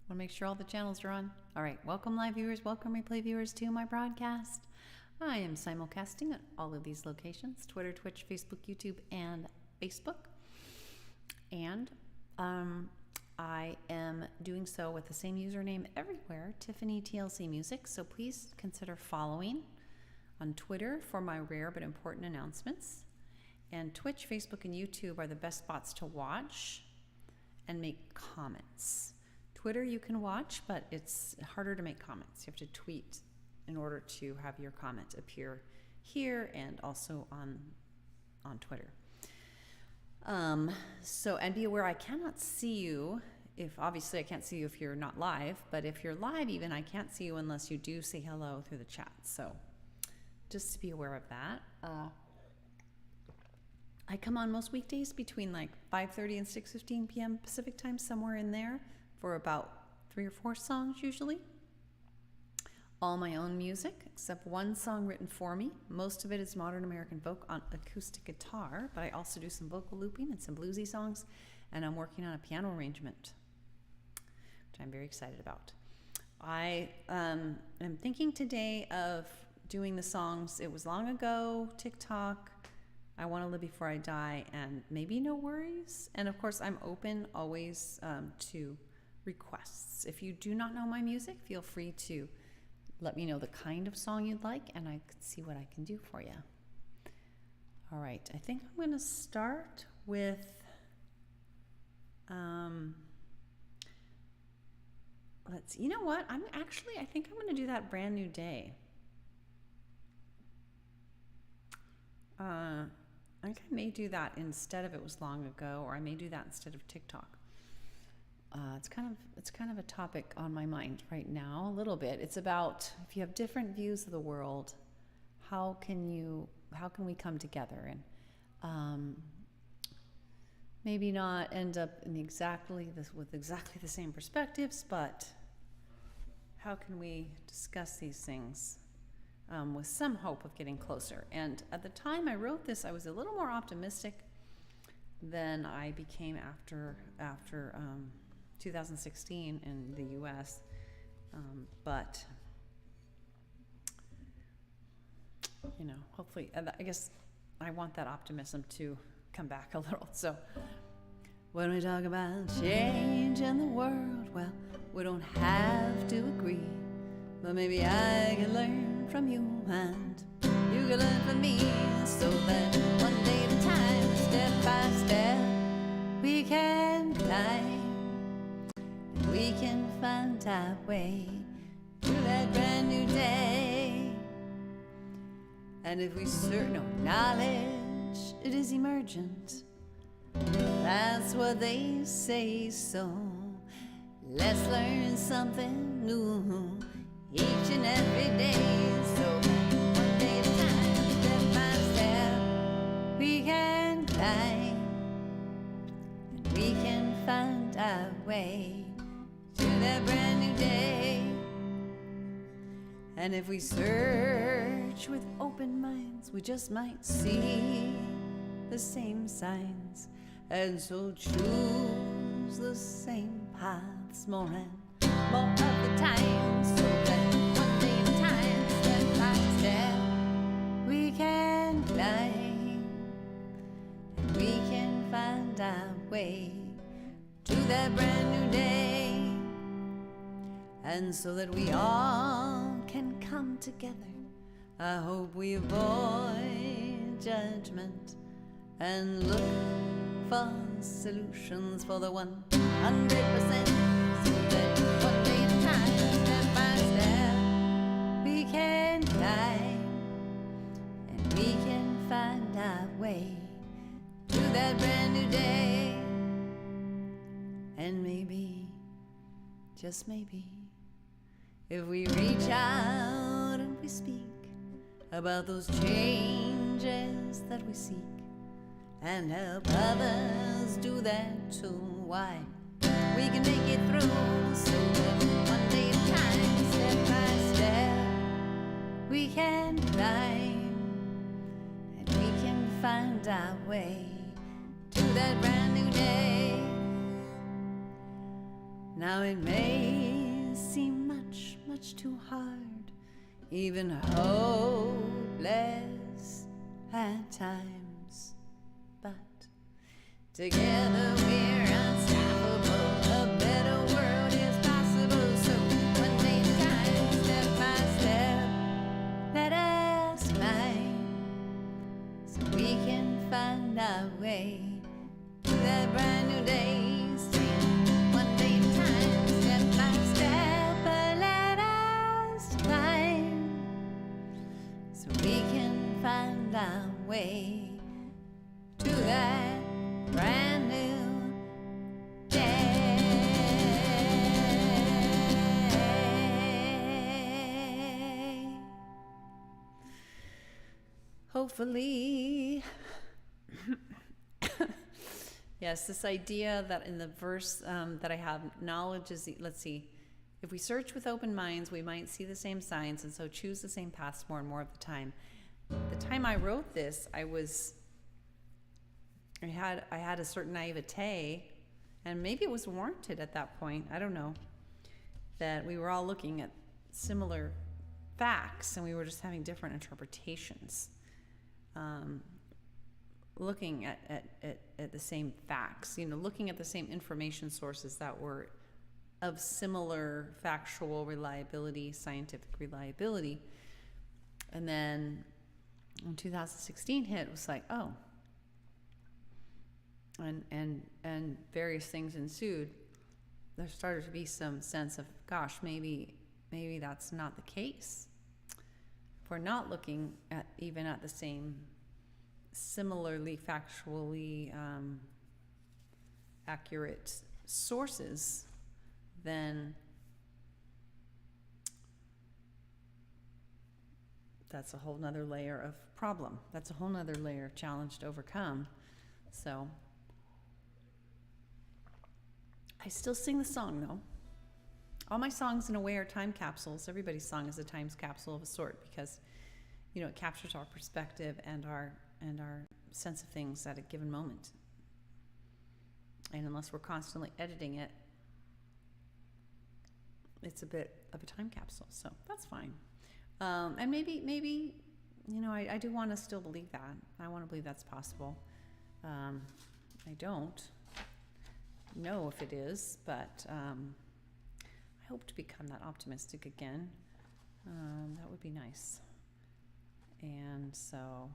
Want to make sure all the channels are on. All right, welcome live viewers, welcome replay viewers to my broadcast. I am simulcasting at all of these locations: Twitter, Twitch, Facebook, YouTube, and Facebook. And I am doing so with the same username everywhere, Tiffany TLC Music. So please consider following on Twitter for my rare but important announcements. And Twitch, Facebook, and YouTube are the best spots to watch and make comments. Twitter you can watch, but it's harder to make comments. You have to tweet in order to have your comment appear here and also on Twitter. And be aware I cannot see you if, obviously I can't see you if you're not live, but if you're live even, I can't see you unless you do say hello through the chat. So just to be aware of that. I come on most weekdays between like 5:30 and 6:15 p.m. Pacific time, somewhere in there, for about 3 or 4 songs usually. All my own music, except one song written for me. Most of it is modern American folk on acoustic guitar, but I also do some vocal looping and some bluesy songs, and I'm working on a piano arrangement, which I'm very excited about. I am thinking today of doing the songs It Was Long Ago, TikTok, I Want to Live Before I Die, and maybe No Worries. And of course, I'm open always to requests. If you do not know my music, feel free to let me know the kind of song you'd like, and I can see what I can do for you. All right, I think I'm going to start with, you know what? I think I'm going to do that Brand New Day. I think I may do that instead of It Was Long Ago, or I may do that instead of TikTok. It's kind of a topic on my mind right now, a little bit. It's about, if you have different views of the world, how can we come together and maybe not end up with exactly the same perspectives, but how can we discuss these things with some hope of getting closer? And at the time I wrote this, I was a little more optimistic than I became after 2016 in the U.S. But you know, hopefully, I guess I want that optimism to come back a little. So when we talk about change in the world, well, we don't have to agree, but maybe I can learn from you and you can learn from me, so that one day at a time, step by step, we can climb. We can find our way to that brand new day. And if we search knowledge, it is emergent. That's what they say, so let's learn something new each and every day. So one day at a time, step by step, we can climb. And we can find our way to that brand new day. And if we search with open minds, we just might see the same signs, and so choose the same paths more and more of the time, so that one day at a time, step by step, we can climb, and we can find our way to that brand new day. And so that we all can come together, I hope we avoid judgment and look for solutions for the 100%, so that one day at a time, step by step, we can climb, and we can find our way to that brand new day. And maybe, just maybe, if we reach out and we speak about those changes that we seek, and help others do that too, why, we can make it through. So that one day at a time, step by step, we can climb, and we can find our way to that brand new day. Now it may seem much, much too hard, even hopeless at times, but together we're unstoppable. A better world is possible. So one day at a time, step by step, let us climb, so we can find our way to that brand new day. One day at a time, step by step, but let us climb, so we can find our way to that brand new day. Hopefully. Yes, this idea that in the verse that I have, knowledge is, let's see, if we search with open minds, we might see the same signs, and so choose the same paths more and more of the time. The time I wrote this, I had a certain naivete, and maybe it was warranted at that point, I don't know, that we were all looking at similar facts and we were just having different interpretations. Looking at the same facts, looking at the same information sources that were of similar factual reliability, scientific reliability. And then when 2016 hit, it was like, oh, and various things ensued. There started to be some sense of, gosh, maybe that's not the case. If we're not looking at even at the same similarly factually accurate sources, then that's a whole nother layer of problem. That's a whole nother layer of challenge to overcome. So I still sing the song though. All my songs in a way are time capsules. Everybody's song is a time capsule of a sort, because it captures our perspective and our sense of things at a given moment. And unless we're constantly editing it, it's a bit of a time capsule. So that's fine. And maybe I do want to still believe that. I want to believe that's possible. I don't know if it is, but I hope to become that optimistic again. That would be nice. And so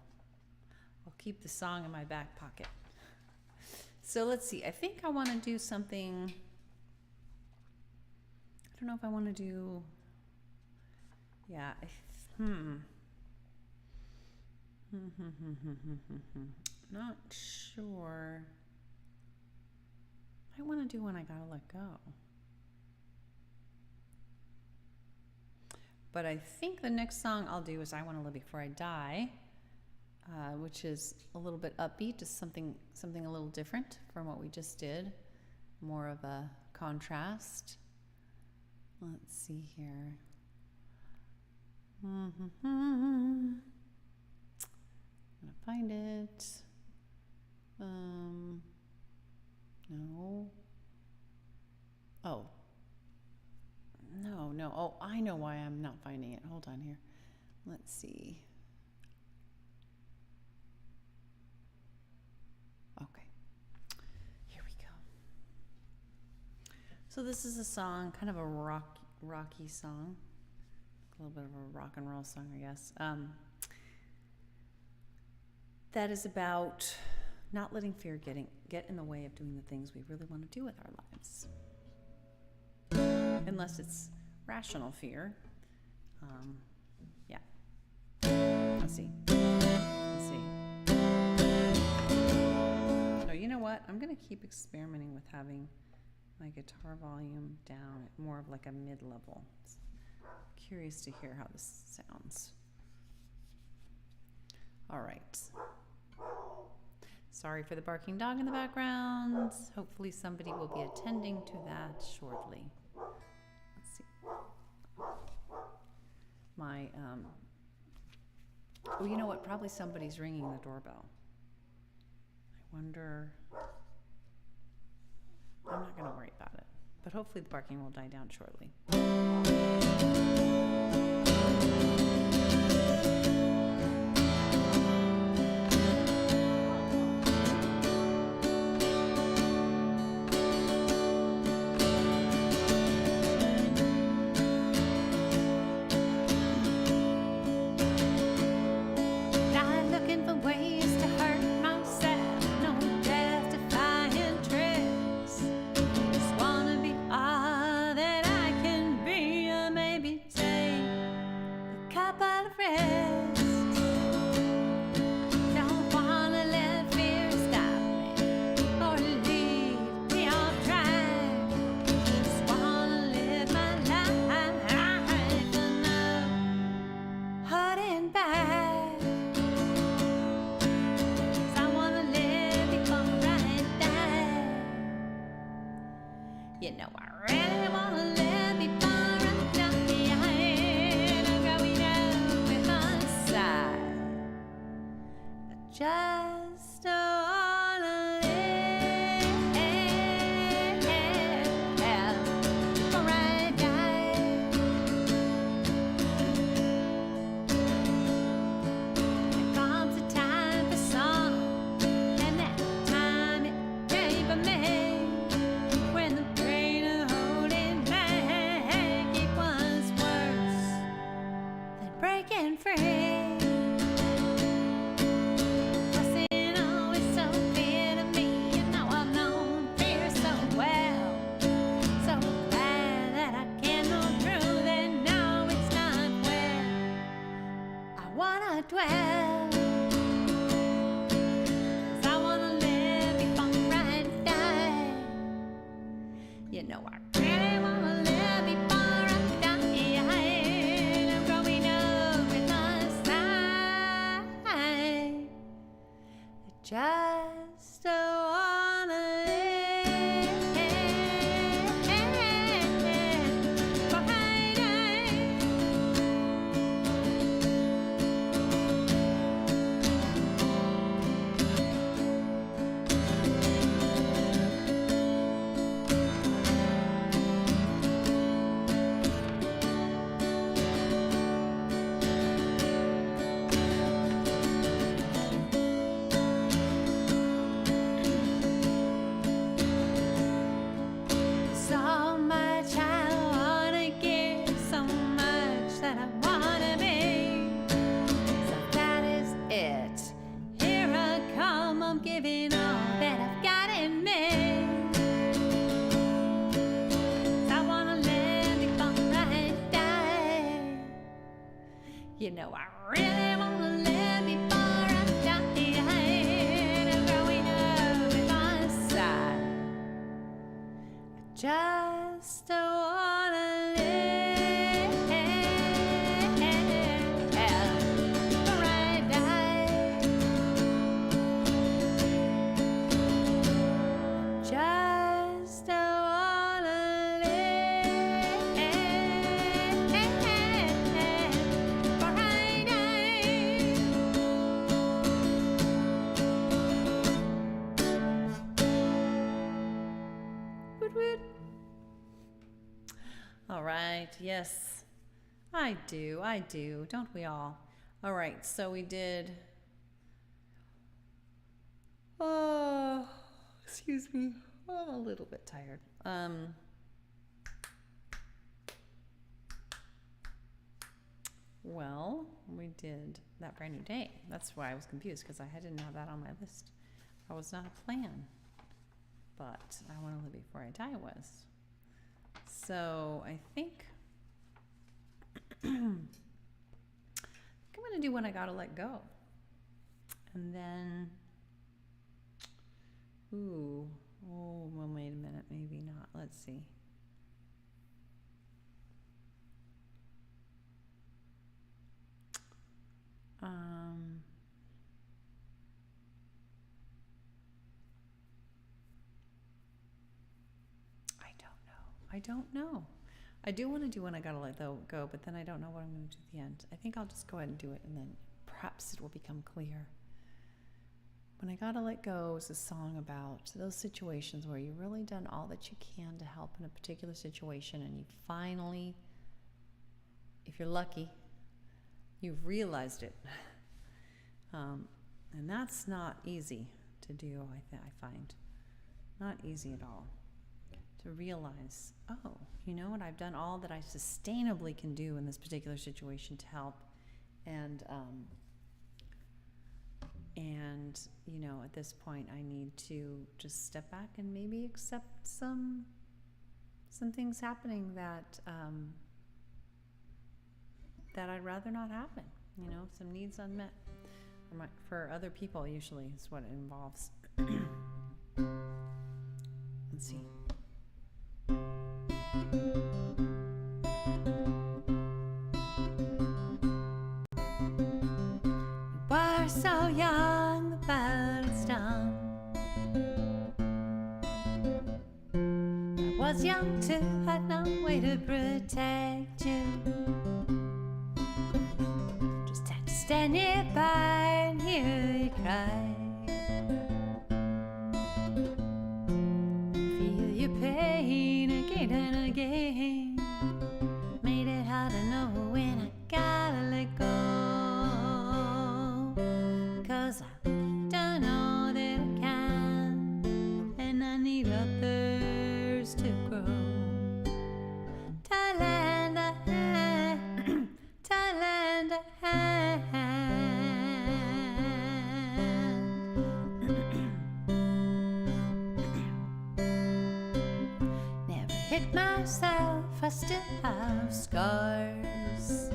I'll keep the song in my back pocket. So let's see. I think I want to do something. I don't know if I want to do. Yeah. Not sure. I want to do When I Gotta Let Go. But I think the next song I'll do is I Want to Live Before I Die. Which is a little bit upbeat, just something a little different from what we just did. More of a contrast. Let's see here. I'm gonna find it. No. Oh. No. Oh, I know why I'm not finding it. Hold on here. Let's see. Okay, here we go. So this is a song, kind of a rocky song, a little bit of a rock and roll song, I guess. That is about not letting fear get in the way of doing the things we really want to do with our lives, unless it's rational fear. Yeah. Let's see. You know what? I'm going to keep experimenting with having my guitar volume down at more of like a mid-level. Curious to hear how this sounds. All right. Sorry for the barking dog in the background. Hopefully somebody will be attending to that shortly. Let's see. Oh, you know what? Probably somebody's ringing the doorbell. I wonder. I'm not going to worry about it. but hopefully the barking will die down shortly. You know I really wanna live before I die. I'm going out with my side. I just wanna live before I die. There comes a time for some, and that time it came for me. When the pain of holding back, it was worse than breaking free. Wasn't always so clear to me. You know I've known fear so well, so glad that I can know through that. No, it's not where I wanna dwell. 'Cause I wanna live before I die. You know I really wanna live before I die. I'm growing up with my side. I just wanna live before I die. So much I wanna give, so much that I wanna be. So that is it. Here I come, I'm giving all that I've got in me. I wanna live before I die. You know I really wanna live before I die. I'm growing up with my side. Just wanna live before I die. Just wanna live before I die. Woot woot. All right, yes, I do, don't we all? All right, so we did, oh, excuse me, I'm a little bit tired. Well, we did That Brand New Day. That's why I was confused, because I didn't have that on my list. That was not a plan, but I Want to Live Before I Die was. So I think I'm going to do When I Gotta Let Go. And then, well, wait a minute, maybe not. Let's see. I don't know. I do want to do When I Gotta Let Go, but then I don't know what I'm going to do at the end. I think I'll just go ahead and do it, and then perhaps it will become clear. When I Gotta Let Go is a song about those situations where you've really done all that you can to help in a particular situation, and you finally, if you're lucky, you've realized it. And that's not easy to do, I find. Not easy at all. To realize, oh, you know what, I've done all that I sustainably can do in this particular situation to help. And you know, at this point, I need to just step back and maybe accept some things happening that that I'd rather not happen. You know, some needs unmet for other people. Usually, is what it involves. Let's see. We're so young, the battle's done. I was young too, had no way to protect you. Just had to stand nearby and hear you cry. Feel your pain again and again. Made it hard to know when I gotta let go. 'Cause I've done all that I can, and I need others to grow. Thailand, Thailand, never hit myself, I still have scars.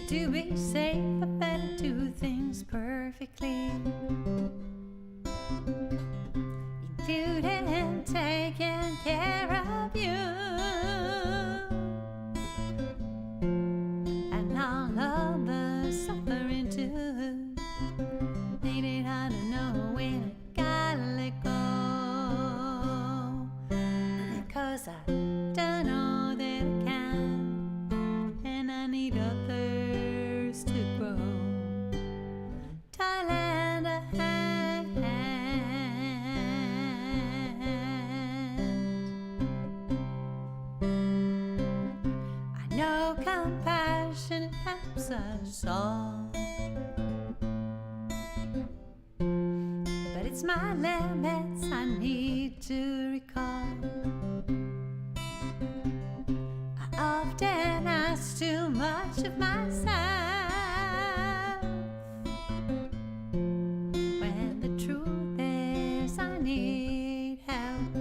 To be safe, I better do things perfectly, including taking care of you and all of the suffering too. Made it hard to know when I gotta let go. 'Cause I've done all that I can, and I need others to grow. Thailand, I know compassion helps us all, but it's my limits I need to recall. I often ask too much of myself, when the truth is I need help.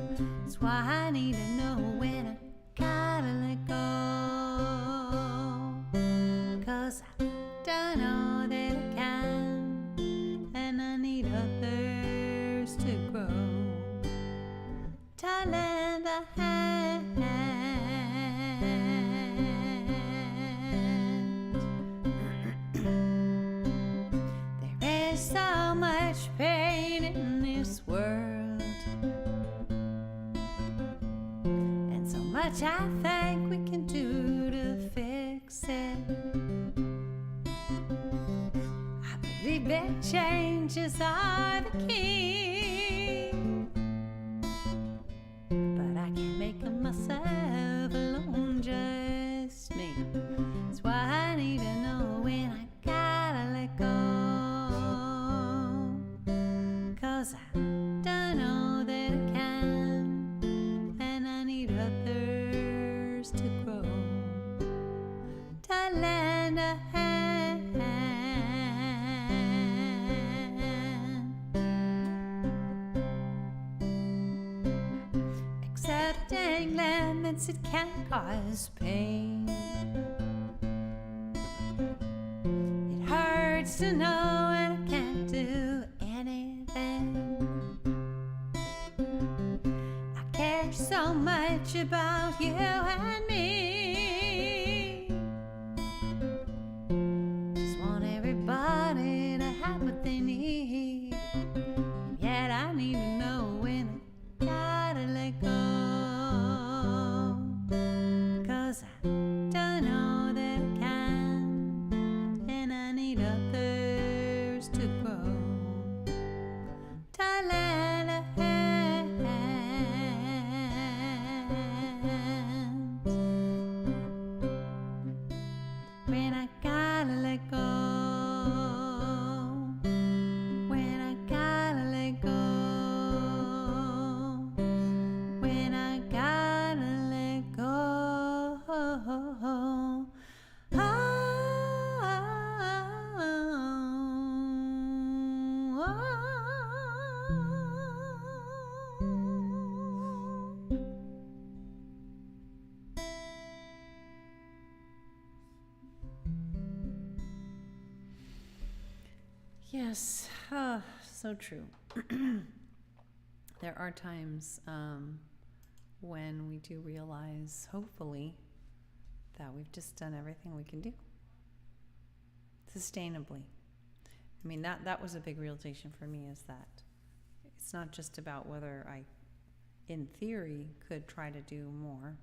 That's why I need to know when I gotta let go. 'Cause I've done all that I can, and I need others to grow. Thailand, there is so much pain in this world, and so much I think we can do to fix it. I believe big changes are the key, but I can't make of myself alone, just me. That's why I need to know when I gotta let go. 'Cause I've done all that I can, and I need others to grow. Thailand, accepting limits, it can cause pain. It hurts to know and I can't do anything. I care so much about you and me. Just want everybody to have what they need. Yet I need to know when I gotta let go. 'Cause I've done all that I can, and I need others Yes, so true. There are times when we do realize, hopefully, that we've just done everything we can do sustainably. I mean, that was a big realization for me, is that it's not just about whether I, in theory, could try to do more,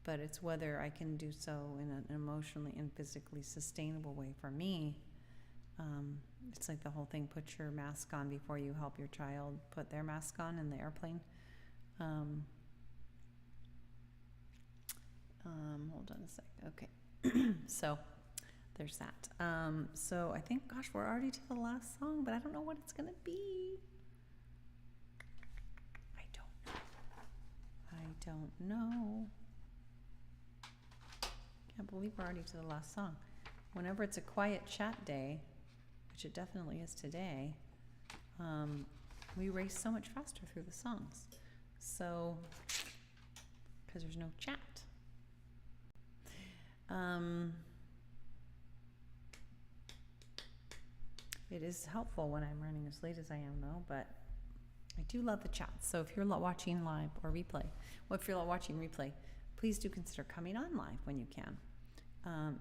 but it's whether I can do so in an emotionally and physically sustainable way for me. It's like the whole thing, put your mask on before you help your child put their mask on in the airplane. Hold on a sec. Okay. So there's that. So I think, gosh, we're already to the last song, but I don't know what it's going to be. I don't know. Can't believe we're already to the last song. Whenever it's a quiet chat day, which it definitely is today, we race so much faster through the songs. So, because there's no chat. It is helpful when I'm running as late as I am, though, but I do love the chat. So if you're watching live or replay, well, if you're watching replay, please do consider coming on live when you can.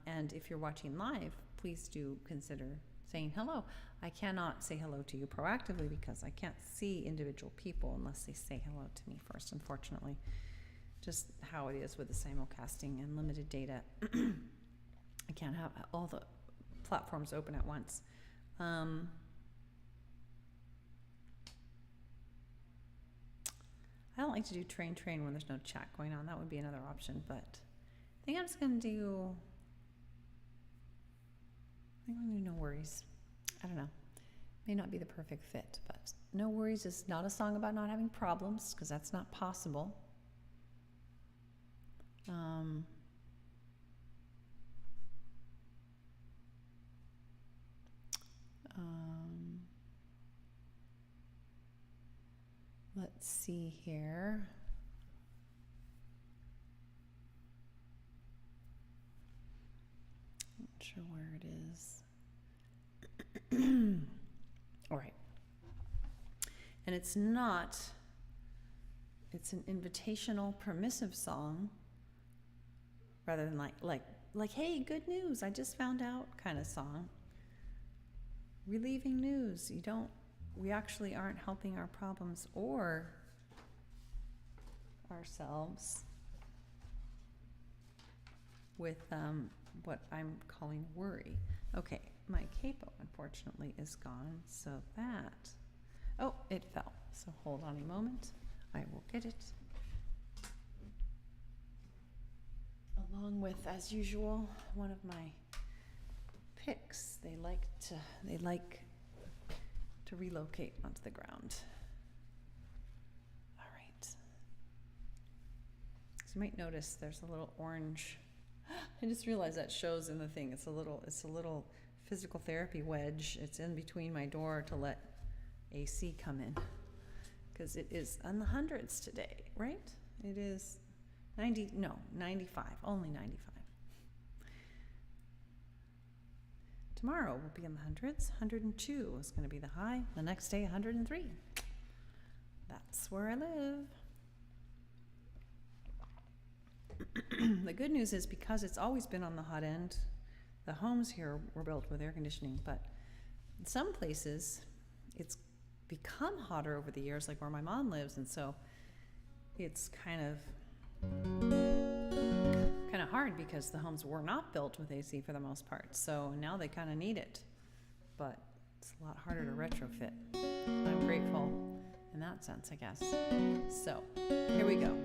And if you're watching live, please do consider saying hello. I cannot say hello to you proactively because I can't see individual people unless they say hello to me first, unfortunately. Just how it is with the simulcasting and limited data. I can't have all the platforms open at once. I don't like to do train when there's no chat going on. That would be another option, but I think I'm just going to do, No Worries. I don't know. May not be the perfect fit, but No Worries is not a song about not having problems, because that's not possible. Let's see here. Not sure where it is. All right. And it's an invitational, permissive song rather than like, hey, good news, I just found out kind of song. Relieving news. We actually aren't helping our problems or ourselves with what I'm calling worry. Okay, my capo unfortunately is gone, so it fell. So hold on a moment, I will get it. Along with, as usual, one of my picks. They like to relocate onto the ground. All right. So you might notice there's a little orange. I just realized that shows in the thing. It's a little physical therapy wedge. It's in between my door to let AC come in, because it is in the hundreds today, right? It is 95, only 95. Tomorrow will be in the hundreds. 102 is going to be the high. The next day, 103. That's where I live. The good news is, because it's always been on the hot end, the homes here were built with air conditioning, but in some places it's become hotter over the years, like where my mom lives, and so it's kind of hard because the homes were not built with AC for the most part, so now they kind of need it, but it's a lot harder to retrofit. I'm grateful in that sense, I guess. So here we go.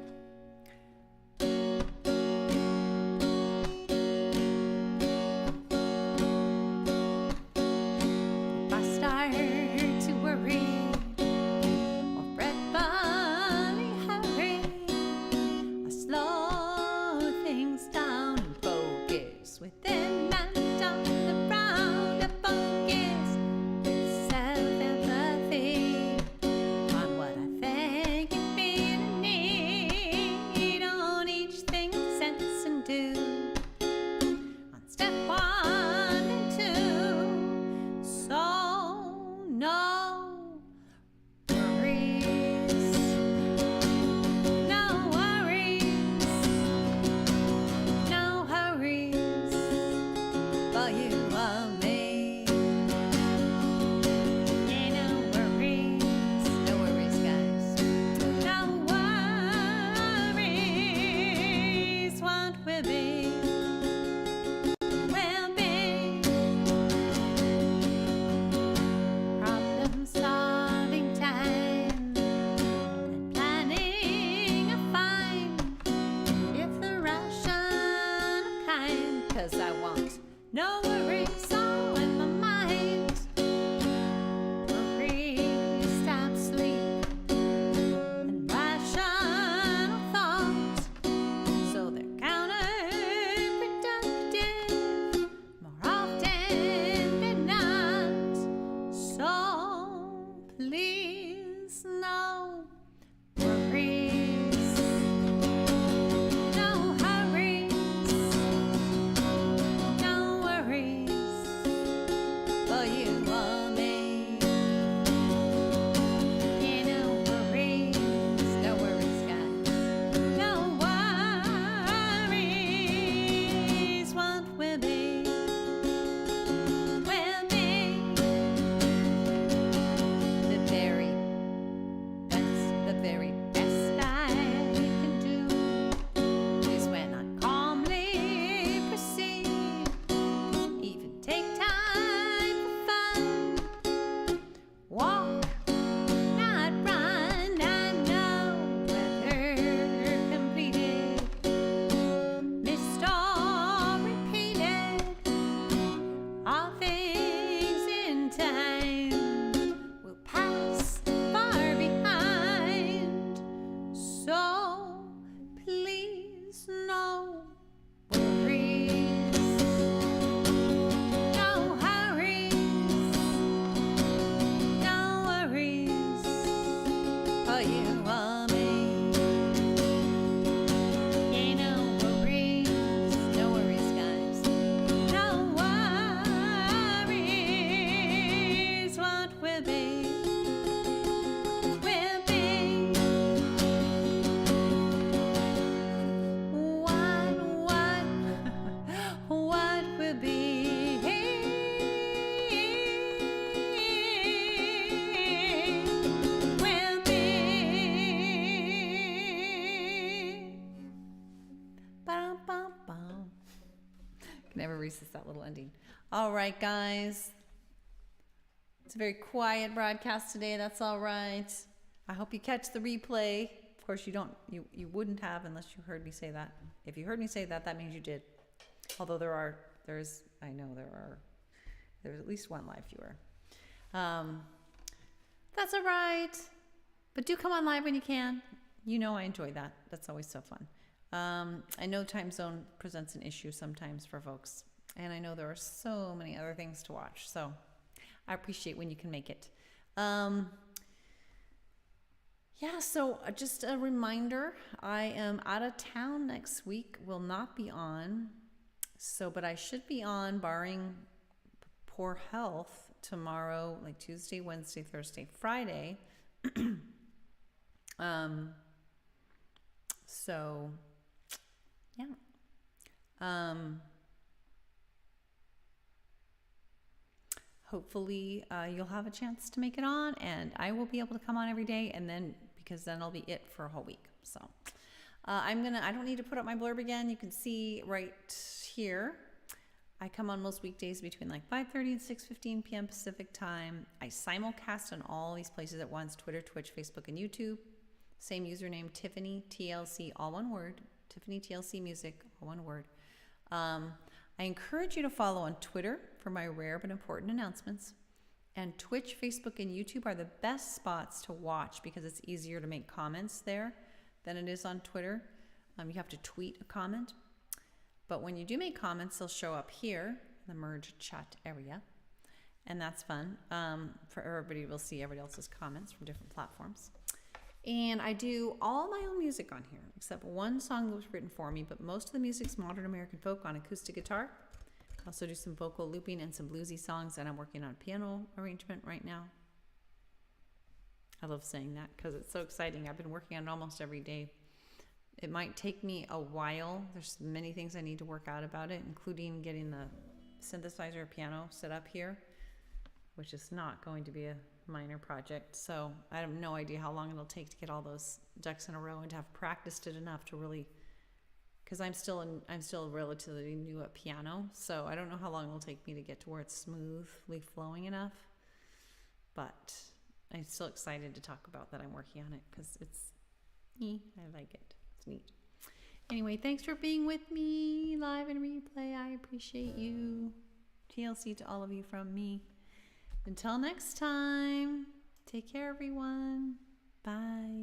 Can never resist that little ending. All right, guys. It's a very quiet broadcast today. That's all right. I hope you catch the replay. Of course, you don't. You wouldn't have unless you heard me say that. If you heard me say that, that means you did. Although there's at least one live viewer. That's all right. But do come on live when you can. You know I enjoy that. That's always so fun. I know time zone presents an issue sometimes for folks. And I know there are so many other things to watch. So I appreciate when you can make it. So just a reminder, I am out of town next week. Will not be on. But I should be on, barring poor health, tomorrow, like Tuesday, Wednesday, Thursday, Friday. Hopefully you'll have a chance to make it on, and I will be able to come on every day, and then because then I'll be it for a whole week. So I don't need to put up my blurb again. You can see right here. I come on most weekdays between like 5:30 and 6:15 p.m. Pacific time. I simulcast on all these places at once: Twitter, Twitch, Facebook, and YouTube. Same username, Tiffany TLC, all one word. Tiffany TLC Music, all one word. I encourage you to follow on Twitter for my rare but important announcements. And Twitch, Facebook, and YouTube are the best spots to watch because it's easier to make comments there than it is on Twitter. You have to tweet a comment. But when you do make comments, they'll show up here in the merge chat area. And that's fun. For everybody, we'll see everybody else's comments from different platforms. And I do all my own music on here, except one song that was written for me, but most of the music's modern American folk on acoustic guitar. I also do some vocal looping and some bluesy songs, and I'm working on a piano arrangement right now. I love saying that because it's so exciting. I've been working on it almost every day. It might take me a while. There's many things I need to work out about it, including getting the synthesizer piano set up here, which is not going to be a minor project. So I have no idea how long it'll take to get all those ducks in a row and to have practiced it enough to really, because I'm still relatively new at piano, so I don't know how long it'll take me to get to where it's smoothly flowing enough. But I'm still excited to talk about that I'm working on it because I like it. It's neat. Anyway, thanks for being with me live and replay. I appreciate you. TLC to all of you from me. Until next time, take care, everyone. Bye.